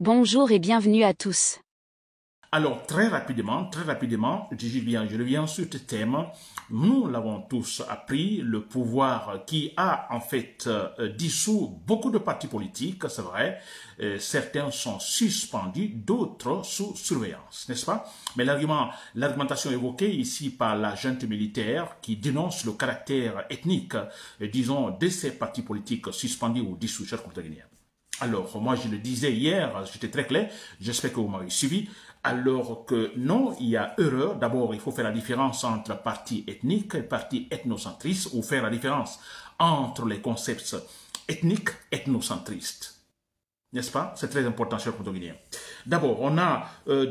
Bonjour et bienvenue à tous. Alors, très rapidement, je reviens sur ce thème. Nous l'avons tous appris, le pouvoir qui a en fait dissous beaucoup de partis politiques, c'est vrai. Certains sont suspendus, d'autres sous surveillance, n'est-ce pas? Mais l'argumentation évoquée ici par la junte militaire qui dénonce le caractère ethnique, disons, de ces partis politiques suspendus ou dissous, chers compatriotes. Alors, moi, je le disais hier, j'étais très clair, j'espère que vous m'avez suivi, alors que non, il y a erreur. D'abord, il faut faire la différence entre parti ethnique et parti ethnocentriste, ou faire la différence entre les concepts ethniques et ethnocentristes. N'est-ce pas? C'est très important, cher Portugais. D'abord, on a,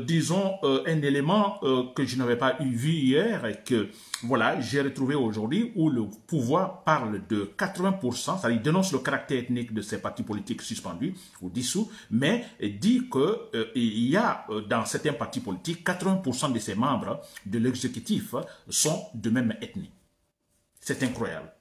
disons, un élément que je n'avais pas vu hier et que, voilà, j'ai retrouvé aujourd'hui où le pouvoir parle de 80%, c'est-à-dire dénonce le caractère ethnique de ces partis politiques suspendus ou dissous, mais dit que il y a dans certains partis politiques, 80% de ces membres de l'exécutif sont de même ethnie. C'est incroyable.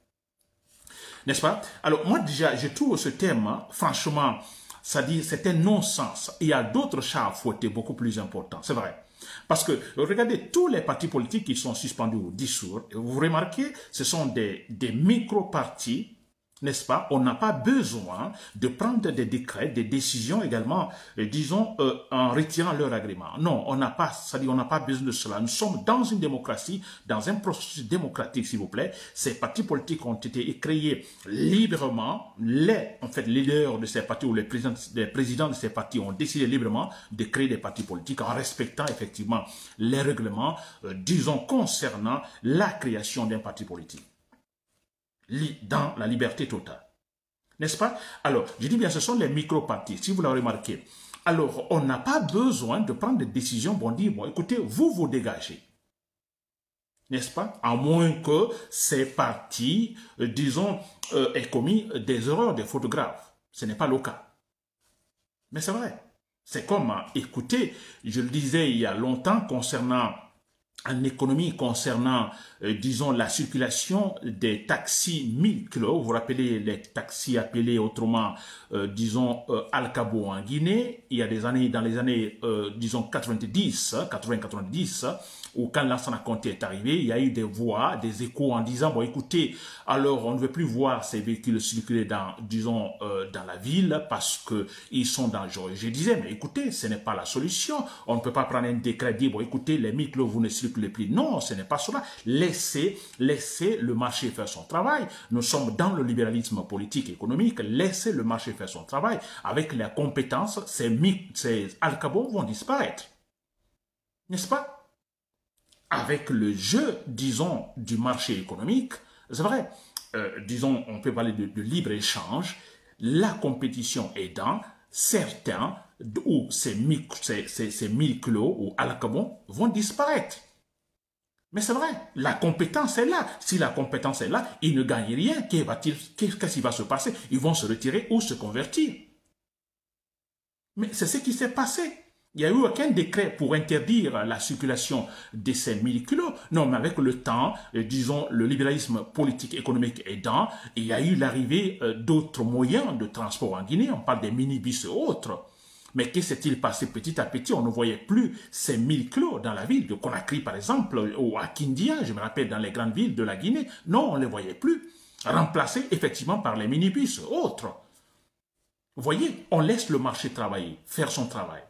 N'est-ce pas? Alors, moi, déjà, je trouve ce thème, franchement, c'est-à-dire, c'est un non-sens. Il y a d'autres chats à fouetter beaucoup plus importants, c'est vrai. Parce que, regardez, tous les partis politiques qui sont suspendus ou dissous, vous remarquez, ce sont des micro-partis, n'est-ce pas? On n'a pas besoin de prendre des décrets, des décisions également, disons, en retirant leur agrément. Non, on n'a pas, c'est-à-dire, on n'a pas besoin de cela. Nous sommes dans une démocratie, dans un processus démocratique, s'il vous plaît. Ces partis politiques ont été créés librement. En fait, les leaders de ces partis ou les présidents de ces partis ont décidé librement de créer des partis politiques en respectant effectivement les règlements, disons, concernant la création d'un parti politique dans la liberté totale. N'est-ce pas? Alors, je dis bien, ce sont les micro-partis, si vous l'avez remarqué. Alors, on n'a pas besoin de prendre des décisions, bon, dire, bon, écoutez, vous dégagez. N'est-ce pas? À moins que ces partis, disons, aient commis des erreurs, des fautes graves. Ce n'est pas le cas. Mais c'est vrai. C'est comme, écoutez, je le disais il y a longtemps concernant en économie concernant, disons, la circulation des taxis 1000 kilos. Vous vous rappelez les taxis appelés autrement, disons, Al-Cabo en Guinée. Il y a des années, dans les années, disons, 90, où quand Lansana Conté est arrivé, il y a eu des voix, des échos en disant, bon, écoutez, alors on ne veut plus voir ces véhicules circuler dans, disons, dans la ville parce qu'ils sont dangereux. Je disais, mais écoutez, ce n'est pas la solution. On ne peut pas prendre un décret et dire, bon, écoutez, les 1000 kilos, vous ne circulez plus. Non, ce n'est pas cela. Laissez le marché faire son travail. Nous sommes dans le libéralisme politique et économique. Laissez le marché faire son travail. Avec la compétence, ces Al-Cabo vont disparaître. N'est-ce pas? Avec le jeu, disons, du marché économique, c'est vrai, disons, on peut parler de libre-échange, la compétition aidant, certains, ou ces 1000 kilos ou Al-Cabo vont disparaître. Mais c'est vrai, la compétence est là. Si la compétence est là, ils ne gagnent rien. Qu'est-ce qui va se passer? Ils vont se retirer ou se convertir. Mais c'est ce qui s'est passé. Il n'y a eu aucun décret pour interdire la circulation de ces 1000 kilos. Non, mais avec le temps, disons, le libéralisme politique, économique aidant, il y a eu l'arrivée d'autres moyens de transport en Guinée. On parle des minibus et autres. Mais qu'est-ce qui s'est-il passé petit à petit? On ne voyait plus ces 1000 kilos dans la ville de Conakry, par exemple, ou à Kindia, je me rappelle, dans les grandes villes de la Guinée. Non, on ne les voyait plus. Remplacés effectivement par les minibus et autres. Vous voyez, on laisse le marché travailler, faire son travail.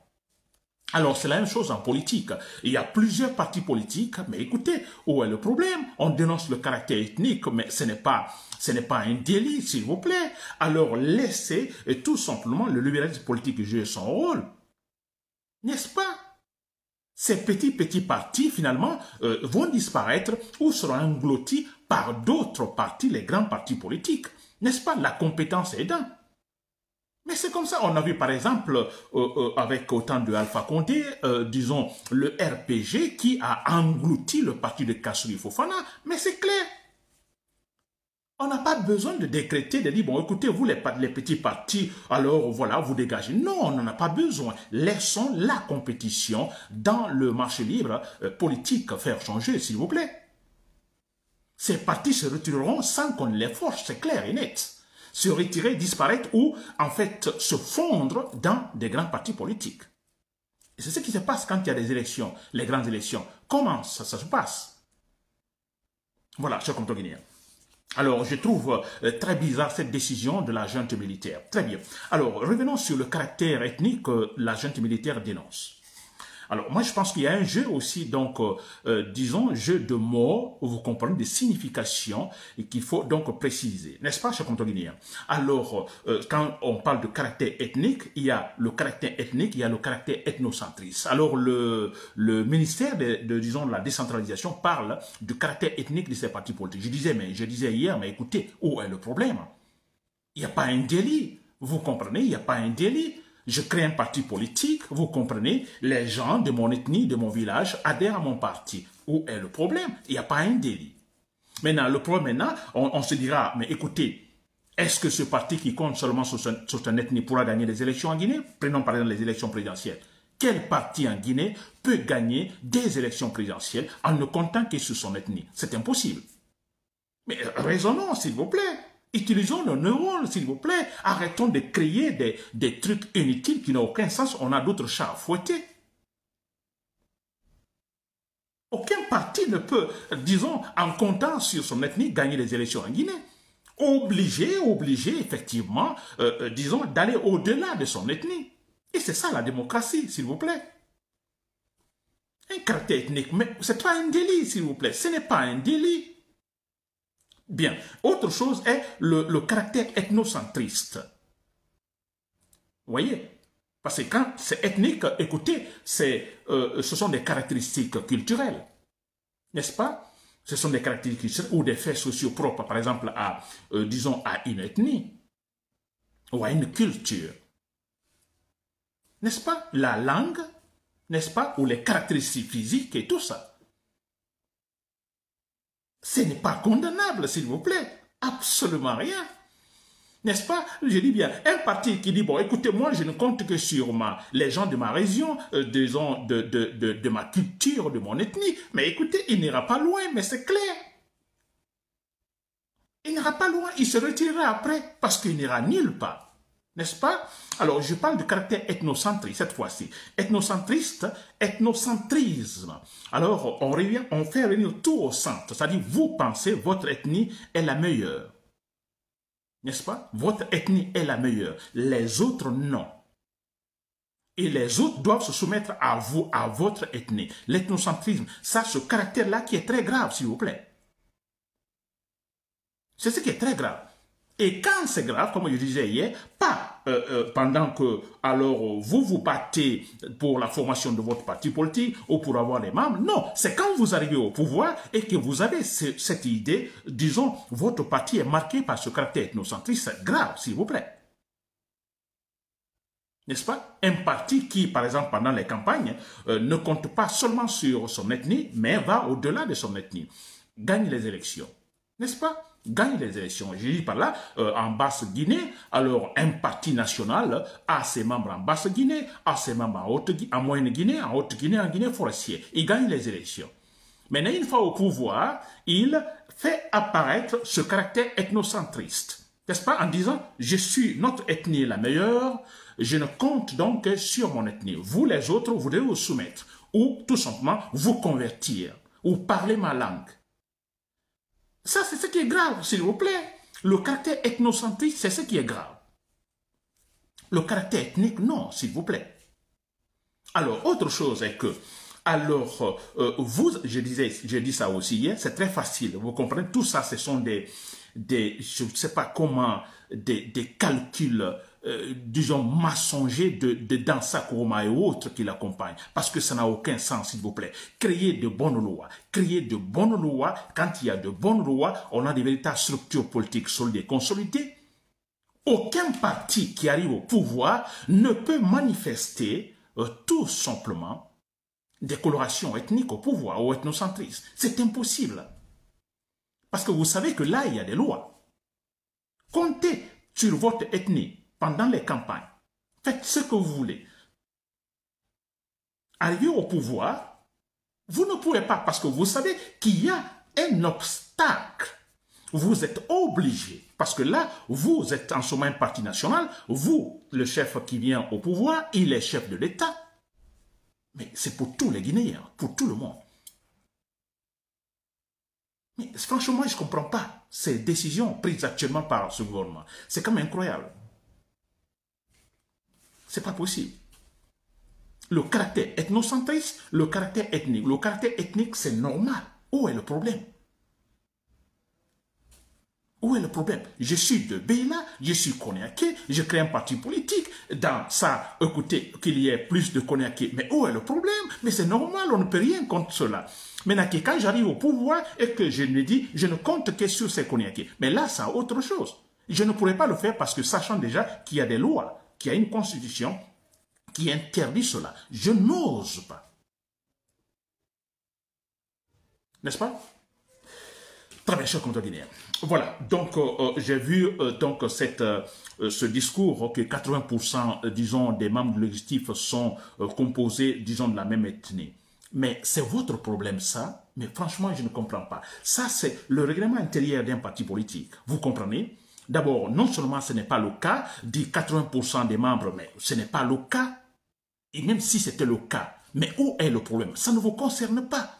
Alors, c'est la même chose en politique. Il y a plusieurs partis politiques, mais écoutez, où est le problème? On dénonce le caractère ethnique, mais ce n'est pas un délit, s'il vous plaît. Alors, laissez tout simplement le libéralisme politique jouer son rôle. N'est-ce pas? Ces petits partis, finalement, vont disparaître ou seront engloutis par d'autres partis, les grands partis politiques. N'est-ce pas? La compétence aidant. Mais c'est comme ça, on a vu par exemple, avec autant de Alpha Condé, disons, le RPG qui a englouti le parti de Kassouri Fofana, mais c'est clair. On n'a pas besoin de décréter, de dire, bon, écoutez, vous les petits partis, alors voilà, vous dégagez. Non, on n'en a pas besoin. Laissons la compétition dans le marché libre politique faire changer, s'il vous plaît. Ces partis se retireront sans qu'on les force, c'est clair et net. se retirer, disparaître ou en fait se fondre dans des grands partis politiques. Et c'est ce qui se passe quand il y a des élections, les grandes élections. Comment ça se passe? Voilà, chers compatriotes guinéens. Alors, je trouve très bizarre cette décision de la junte militaire. Très bien. Alors, revenons sur le caractère ethnique que la junte militaire dénonce. Alors, moi, je pense qu'il y a un jeu aussi, donc, disons, jeu de mots, vous comprenez, des significations et qu'il faut donc préciser. N'est-ce pas, chers compatriotes guinéens? Alors, quand on parle de caractère ethnique, il y a le caractère ethnique, il y a le caractère ethnocentriste. Alors, le ministère disons, de la décentralisation parle du caractère ethnique de ces partis politiques. Je disais hier, mais écoutez, où est le problème? Il n'y a pas un délit. Vous comprenez, il n'y a pas un délit. Je crée un parti politique, vous comprenez, les gens de mon ethnie, de mon village adhèrent à mon parti. Où est le problème? Il n'y a pas un délit. Maintenant, le problème maintenant, on se dira, mais écoutez, est-ce que ce parti qui compte seulement sur son ethnie pourra gagner les élections en Guinée? Prenons par exemple les élections présidentielles. Quel parti en Guinée peut gagner des élections présidentielles en ne comptant que sur son ethnie? C'est impossible. Mais raisonnons, s'il vous plaît. Utilisons nos neurones, s'il vous plaît. Arrêtons de créer des trucs inutiles qui n'ont aucun sens. On a d'autres chats à fouetter. Aucun parti ne peut, disons, en comptant sur son ethnie, gagner les élections en Guinée. Obligé, effectivement, disons, d'aller au-delà de son ethnie. Et c'est ça la démocratie, s'il vous plaît. Un caractère ethnique, mais ce n'est pas un délit, s'il vous plaît. Ce n'est pas un délit. Bien. Autre chose est le caractère ethnocentriste. Vous voyez? Parce que quand c'est ethnique, écoutez, ce sont des caractéristiques culturelles. N'est-ce pas? Ce sont des caractéristiques culturelles ou des faits sociaux propres, par exemple, disons, à une ethnie ou à une culture. N'est-ce pas? La langue, n'est-ce pas? Ou les caractéristiques physiques et tout ça. Ce n'est pas condamnable, s'il vous plaît. Absolument rien. N'est-ce pas? Je dis bien, un parti qui dit, bon, écoutez, moi, je ne compte que sur les gens de ma région, disons, de ma culture, de mon ethnie. Mais écoutez, il n'ira pas loin, mais c'est clair. Il n'ira pas loin, il se retirera après, parce qu'il n'ira nulle part. N'est-ce pas? Alors, je parle du caractère ethnocentrique cette fois-ci. Ethnocentriste, ethnocentrisme. Alors, on fait revenir tout au centre. C'est-à-dire, vous pensez votre ethnie est la meilleure. N'est-ce pas? Votre ethnie est la meilleure. Les autres, non. Et les autres doivent se soumettre à vous, à votre ethnie. L'ethnocentrisme, ça, ce caractère-là qui est très grave, s'il vous plaît. C'est ce qui est très grave. Et quand c'est grave, comme je disais hier, pas pendant que alors vous vous battez pour la formation de votre parti politique ou pour avoir des membres. Non, c'est quand vous arrivez au pouvoir et que vous avez cette idée, disons, votre parti est marqué par ce caractère ethnocentriste, c'est grave, s'il vous plaît. N'est-ce pas? Un parti qui, par exemple, pendant les campagnes, ne compte pas seulement sur son ethnie, mais va au-delà de son ethnie, gagne les élections. N'est-ce pas? Gagne les élections. Je dis par là, en Basse-Guinée, alors un parti national a ses membres en Basse-Guinée, a ses membres en Moyenne-Guinée, en Haute-Guinée, en Guinée forestière. Il gagne les élections. Maintenant, une fois au pouvoir, il fait apparaître ce caractère ethnocentriste. N'est-ce pas? En disant, je suis, notre ethnie est la meilleure, je ne compte donc que sur mon ethnie. Vous, les autres, vous devez vous soumettre. Ou, tout simplement, vous convertir. Ou parler ma langue. Ça, c'est ce qui est grave, s'il vous plaît. Le caractère ethnocentrique, c'est ce qui est grave. Le caractère ethnique, non, s'il vous plaît. Alors, autre chose est que, alors, vous, je dis ça aussi hier, c'est très facile. Vous comprenez, tout ça, ce sont je ne sais pas comment, des calculs, disons, mensongers de Dansa Kuruma et autres qui l'accompagnent. Parce que ça n'a aucun sens, s'il vous plaît. Créer de bonnes lois. Créer de bonnes lois. Quand il y a de bonnes lois, on a des véritables structures politiques solides et consolidées. Aucun parti qui arrive au pouvoir ne peut manifester tout simplement des colorations ethniques au pouvoir ou ethnocentristes. C'est impossible. Parce que vous savez que là, il y a des lois. Comptez sur votre ethnie pendant les campagnes. Faites ce que vous voulez. Arrivez au pouvoir, vous ne pouvez pas parce que vous savez qu'il y a un obstacle. Vous êtes obligé, parce que là, vous êtes en ce moment un parti national, vous, le chef qui vient au pouvoir, il est chef de l'État. Mais c'est pour tous les Guinéens, pour tout le monde. Mais franchement, je ne comprends pas ces décisions prises actuellement par ce gouvernement. C'est quand même incroyable. C'est pas possible. Le caractère ethnocentriste, le caractère ethnique, c'est normal. Où est le problème? Où est le problème? Je suis de Beila, je suis Koniaké, je crée un parti politique. Dans ça, écoutez, qu'il y ait plus de Koniaké. Mais où est le problème? Mais c'est normal, on ne peut rien contre cela. Maintenant, quand j'arrive au pouvoir et que je me dis, je ne compte que sur ces Koniaké. Mais là, c'est autre chose. Je ne pourrais pas le faire parce que sachant déjà qu'il y a des lois, qu'il y a une constitution qui interdit cela. Je n'ose pas. N'est-ce pas? Très bien, cher compteur guinéen. Voilà, donc j'ai vu donc ce discours que 80%, disons, des membres de l'exécutif sont composés, disons, de la même ethnie. Mais c'est votre problème, ça. Mais franchement, je ne comprends pas. Ça, c'est le règlement intérieur d'un parti politique. Vous comprenez? D'abord, non seulement ce n'est pas le cas, dit 80% des membres, mais ce n'est pas le cas. Et même si c'était le cas, mais où est le problème? Ça ne vous concerne pas.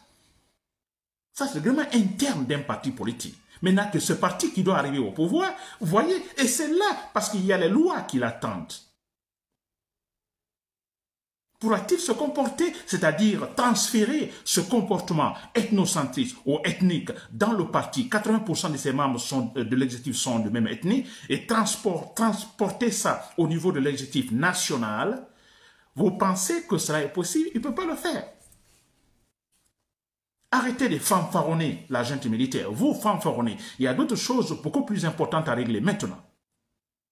Ça, c'est le règlement interne d'un parti politique. Maintenant que ce parti qui doit arriver au pouvoir, vous voyez, et c'est là, parce qu'il y a les lois qui l'attendent. Pourra-t-il se comporter, c'est-à-dire transférer ce comportement ethnocentriste ou ethnique dans le parti, 80% de ses membres de l'exécutif sont de même ethnie, et transporter ça au niveau de l'exécutif national? Vous pensez que cela est possible? Il ne peut pas le faire. Arrêtez de fanfaronner la junte militaire. Vous fanfaronnez. Il y a d'autres choses beaucoup plus importantes à régler maintenant.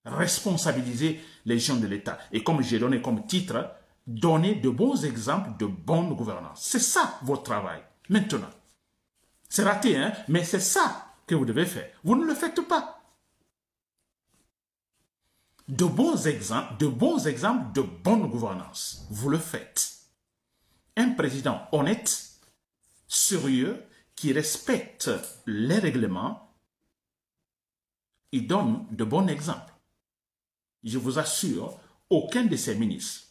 Responsabiliser les gens de l'État. Et comme j'ai donné comme titre, donner de bons exemples de bonne gouvernance. C'est ça votre travail. Maintenant. C'est raté, hein? Mais c'est ça que vous devez faire. Vous ne le faites pas. De bons exemples de bonne gouvernance. Vous le faites. Un président honnête, sérieux, qui respecte les règlements, il donne de bons exemples. Je vous assure, aucun de ces ministres,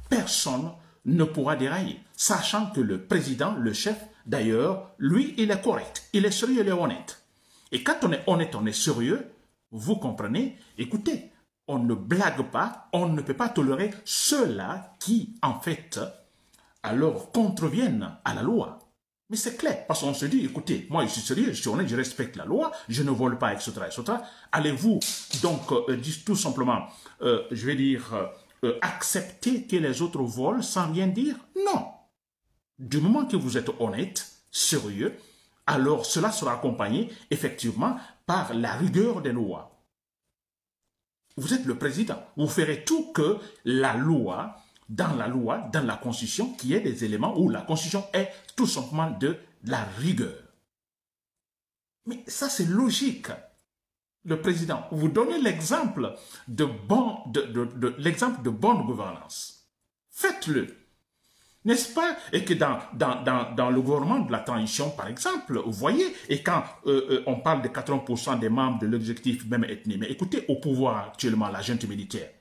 personne ne pourra dérailler, sachant que le président, le chef, d'ailleurs, lui, il est correct, il est sérieux, il est honnête. Et quand on est honnête, on est sérieux, vous comprenez, écoutez, on ne blague pas, on ne peut pas tolérer ceux-là qui, en fait, alors contreviennent à la loi. Mais c'est clair, parce qu'on se dit, écoutez, moi je suis sérieux, je suis honnête, je respecte la loi, je ne vole pas, etc. etc. Allez-vous donc tout simplement, je vais dire, accepter que les autres volent sans rien dire? Non. Du moment que vous êtes honnête, sérieux, alors cela sera accompagné effectivement par la rigueur des lois. Vous êtes le président, vous ferez tout que la loi, dans la Constitution, qui est des éléments où la Constitution est tout simplement de la rigueur. Mais ça, c'est logique. Le président, vous donnez l'exemple de bonne gouvernance. Faites-le. N'est-ce pas? Et que dans le gouvernement de la transition, par exemple, vous voyez, et quand on parle de 80% des membres de l'exécutif, même ethnie, mais écoutez, au pouvoir actuellement, la junte militaire,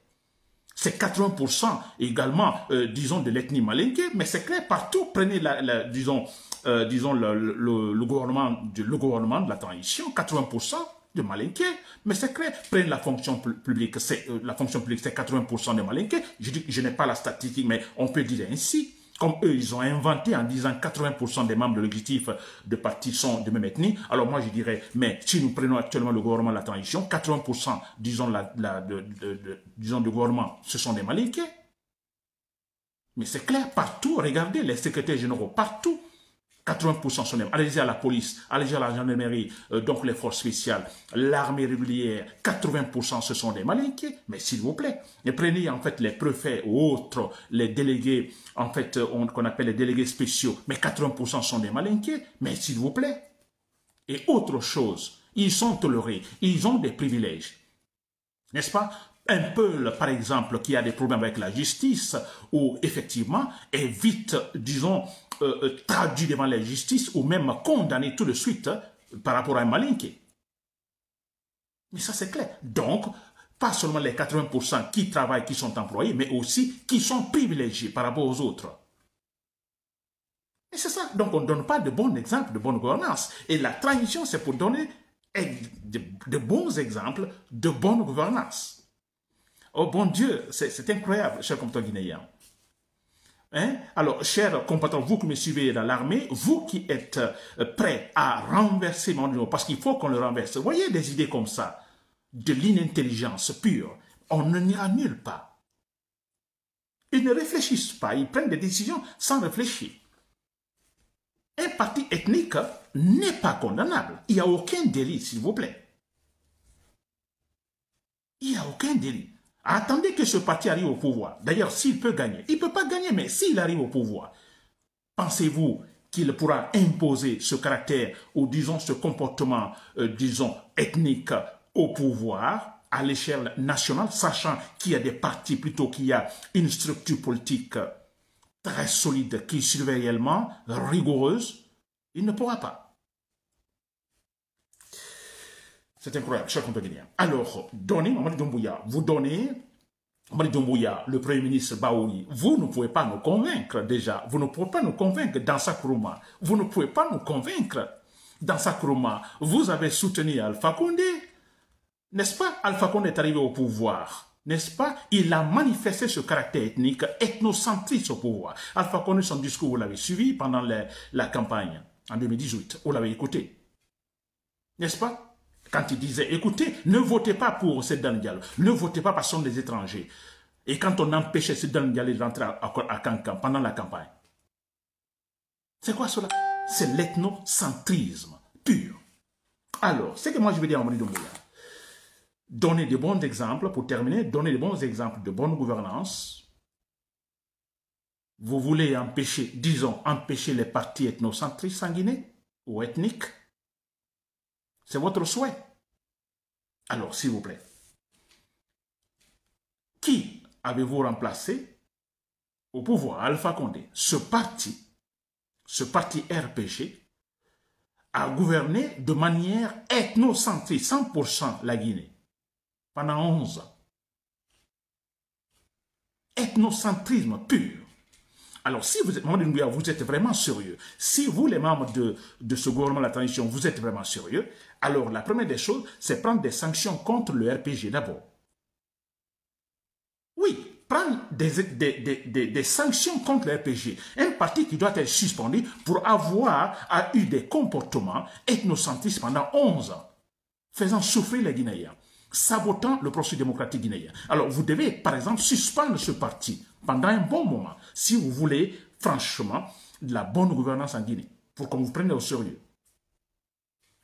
c'est 80% également, disons, de l'ethnie malinké, mais c'est clair, partout, prenez, disons, le gouvernement de la transition, 80% de malinké, mais c'est clair, prenez la fonction publique, c'est 80% de malinké, je n'ai pas la statistique, mais on peut dire ainsi. Comme eux, ils ont inventé en disant 80% des membres de l'exécutif de partis sont de même ethnie. Alors moi, je dirais, mais si nous prenons actuellement le gouvernement de la transition, 80%, disons, du gouvernement, ce sont des Malinké. Mais c'est clair, partout, regardez les secrétaires généraux, partout, 80% sont des Malinké. Allez-y à la police, allez-y à la gendarmerie, donc les forces spéciales, l'armée régulière, 80% ce sont des Malinké. Mais s'il vous plaît, et prenez en fait les préfets ou autres, les délégués, en fait, qu'on appelle les délégués spéciaux, mais 80% sont des Malinké. Mais s'il vous plaît. Et autre chose, ils sont tolérés, ils ont des privilèges. N'est-ce pas? Un peuple, par exemple, qui a des problèmes avec la justice, ou effectivement est vite, disons, traduit devant la justice, ou même condamné tout de suite par rapport à un Malinké. Mais ça, c'est clair. Donc, pas seulement les 80% qui travaillent, qui sont employés, mais aussi qui sont privilégiés par rapport aux autres. Et c'est ça. Donc, on ne donne pas de bons exemples de bonne gouvernance. Et la transition, c'est pour donner de bons exemples de bonne gouvernance. Oh bon Dieu, c'est incroyable, chers compatriotes guinéens. Hein? Alors, chers compatriotes, vous qui me suivez dans l'armée, vous qui êtes prêts à renverser mon nom, parce qu'il faut qu'on le renverse. Vous voyez des idées comme ça, de l'inintelligence pure, on n'ira nulle part. Ils ne réfléchissent pas, ils prennent des décisions sans réfléchir. Un parti ethnique n'est pas condamnable. Il n'y a aucun délit, s'il vous plaît. Il n'y a aucun délit. Attendez que ce parti arrive au pouvoir. D'ailleurs, s'il peut gagner, il ne peut pas gagner, mais s'il arrive au pouvoir, pensez-vous qu'il pourra imposer ce caractère ou, disons, ce comportement, disons, ethnique au pouvoir à l'échelle nationale, sachant qu'il y a des partis plutôt qu'il y a une structure politique très solide qui surveille réellement, rigoureuse, il ne pourra pas. C'est incroyable, cher compatriotes. Alors, donnez, Mamadi Doumbouya, vous donnez, Mamadi Doumbouya, le Premier ministre Baouri, vous ne pouvez pas nous convaincre déjà, vous ne pouvez pas nous convaincre dans sa Nkrumah, vous ne pouvez pas nous convaincre dans sa Nkrumah. Vous avez soutenu Alpha Condé, n'est-ce pas? Alpha Condé est arrivé au pouvoir, n'est-ce pas? Il a manifesté ce caractère ethnique, ethnocentriste au pouvoir. Alpha Condé, son discours, vous l'avez suivi pendant la campagne en 2018, vous l'avez écouté, n'est-ce pas? Quand il disait, écoutez, ne votez pas pour Sedan Diallo, ne votez pas parce que ce sont des étrangers. Et quand on empêchait Sedan Diallo de rentrer à Kankan pendant la campagne, c'est quoi cela? C'est l'ethnocentrisme pur. Alors, ce que moi je veux dire à Mamadi Doumbouya, donner de bons exemples, pour terminer, donner de bons exemples de bonne gouvernance. Vous voulez empêcher, disons, empêcher les partis ethnocentristes en Guinée ou ethniques? C'est votre souhait. Alors, s'il vous plaît, qui avez-vous remplacé au pouvoir? Alpha Condé. Ce parti RPG, a gouverné de manière ethnocentriste, 100% la Guinée, pendant 11 ans. Ethnocentrisme pur. Alors, si vous êtes, vous êtes vraiment sérieux, si vous, les membres de ce gouvernement de la transition, vous êtes vraiment sérieux, alors la première des choses, c'est prendre des sanctions contre le RPG d'abord. Oui, prendre des sanctions contre le RPG. Un parti qui doit être suspendu pour avoir eu des comportements ethnocentristes pendant 11 ans, faisant souffrir les Guinéens, sabotant le processus démocratique guinéen. Alors, vous devez, par exemple, suspendre ce parti pendant un bon moment, si vous voulez, franchement, de la bonne gouvernance en Guinée, pour qu'on vous prenne au sérieux.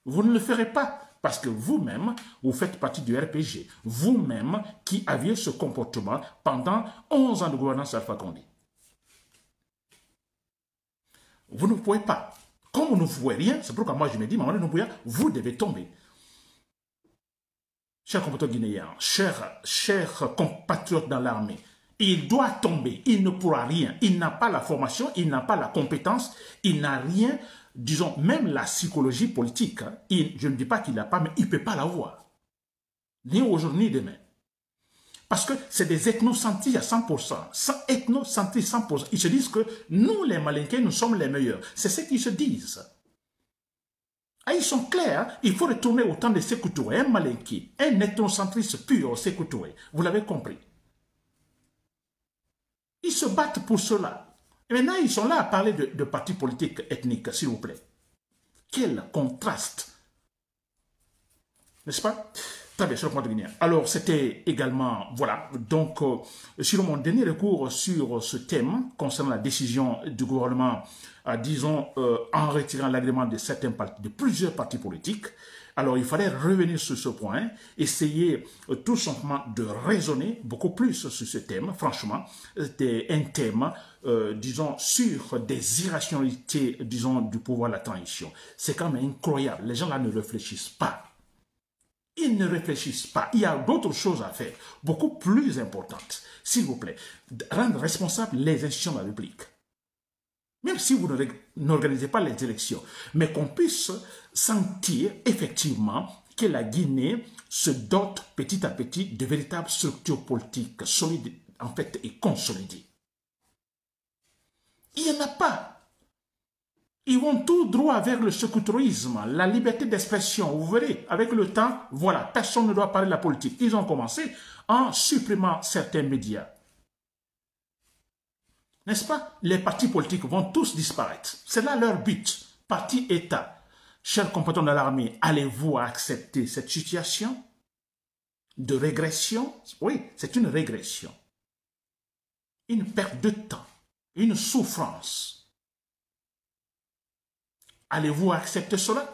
Vous ne le ferez pas, parce que vous-même, vous faites partie du RPG, vous-même qui aviez ce comportement pendant 11 ans de gouvernance Alpha Condé. Vous ne pouvez pas. Comme vous ne pouvez rien, c'est pourquoi moi je me dis, Mamadi Doumbouya, vous devez tomber. Chers compatriotes guinéens, chers compatriotes dans l'armée, il doit tomber, il ne pourra rien, il n'a pas la formation, il n'a pas la compétence, il n'a rien, disons, même la psychologie politique, hein, je ne dis pas qu'il n'a pas, mais il ne peut pas l'avoir, ni aujourd'hui ni demain. Parce que c'est des ethnocentristes à 100%, ethnocentristes 100%. Ils se disent que nous, les Malinqués, nous sommes les meilleurs. C'est ce qu'ils se disent. Ah, ils sont clairs, il faut retourner au temps de Sékou Touré, un Malinké, un ethnocentriste pur, Sékou Touré. Vous l'avez compris. Ils se battent pour cela. Et maintenant, ils sont là à parler de partis politiques ethniques, s'il vous plaît. Quel contraste. N'est-ce pas? Très bien, sur le Guinéen. Alors, c'était également, voilà, donc, sur mon dernier recours sur ce thème, concernant la décision du gouvernement, disons, en retirant l'agrément de certains partis, de plusieurs partis politiques, alors il fallait revenir sur ce point, essayer tout simplement de raisonner beaucoup plus sur ce thème. Franchement, c'était un thème, disons, sur des irrationalités, disons, du pouvoir de la transition. C'est quand même incroyable. Les gens là ne réfléchissent pas. Ils ne réfléchissent pas. Il y a d'autres choses à faire, beaucoup plus importantes. S'il vous plaît, rendre responsables les institutions de la République. Même si vous n'organisez pas les élections, mais qu'on puisse sentir effectivement que la Guinée se dote petit à petit de véritables structures politiques solides, en fait, et consolidées. Il n'y en a pas. Ils vont tout droit vers le secourisme, la liberté d'expression. Vous verrez, avec le temps, voilà, personne ne doit parler de la politique. Ils ont commencé en supprimant certains médias. N'est-ce pas? Les partis politiques vont tous disparaître. C'est là leur but. Parti État. Chers compatriotes de l'armée, allez-vous accepter cette situation de régression? Oui, c'est une régression. Une perte de temps, une souffrance. Allez-vous accepter cela?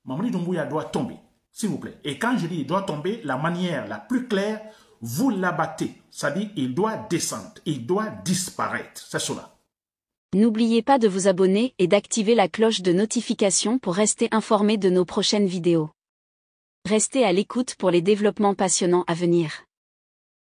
Mamadi Doumbouya doit tomber, s'il vous plaît. Et quand je dis il doit tomber, la manière la plus claire, vous l'abattez. C'est-à-dire il doit descendre, il doit disparaître. C'est cela. N'oubliez pas de vous abonner et d'activer la cloche de notification pour rester informé de nos prochaines vidéos. Restez à l'écoute pour les développements passionnants à venir.